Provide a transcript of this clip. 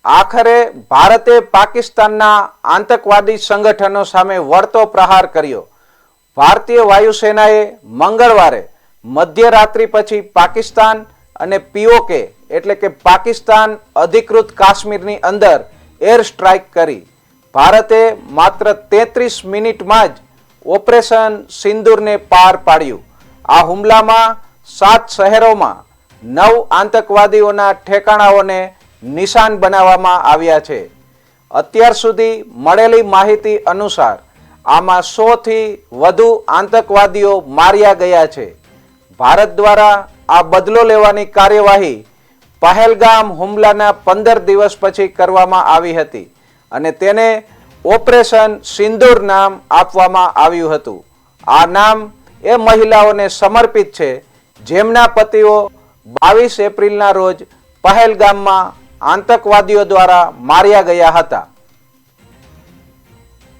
આખરે ભારતે પાકિસ્તાનના આતંકવાદી સંગઠનો સામે વળતો પ્રહાર કર્યો। ભારતીય વાયુસેનાએ મંગળવારે મધ્યરાત્રિ પછી પાકિસ્તાન અને પીઓકે એટલે કે પાકિસ્તાન અધિકૃત કાશ્મીરની અંદર એર સ્ટ્રાઇક કરી। ભારતે માત્ર 33 મિનિટમાં જ ઓપરેશન સિંદૂરને પાર પાડ્યું। આ હુમલામાં 7 શહેરોમાં 9 આતંકવાદીઓના ઠેકાણાઓને નિશાન બનાવવામાં આવ્યા છે। અત્યાર સુધી મળેલી માહિતી અનુસાર આમાં 100 થી વધુ આતંકવાદીઓ માર્યા ગયા છે। ભારત દ્વારા આ બદલો લેવાની કાર્યવાહી પહેલગામ હુમલાના 15 દિવસ પછી કરવામાં આવી હતી અને તેને ઓપરેશન સિંદૂર નામ આપવામાં આવ્યું હતું। આ નામ એ મહિલાઓને સમર્પિત છે જેમના પતિઓ 22 એપ્રિલના રોજ પહેલગામમાં આતંકવાદીઓ દ્વારા માર્યા ગયા હતા।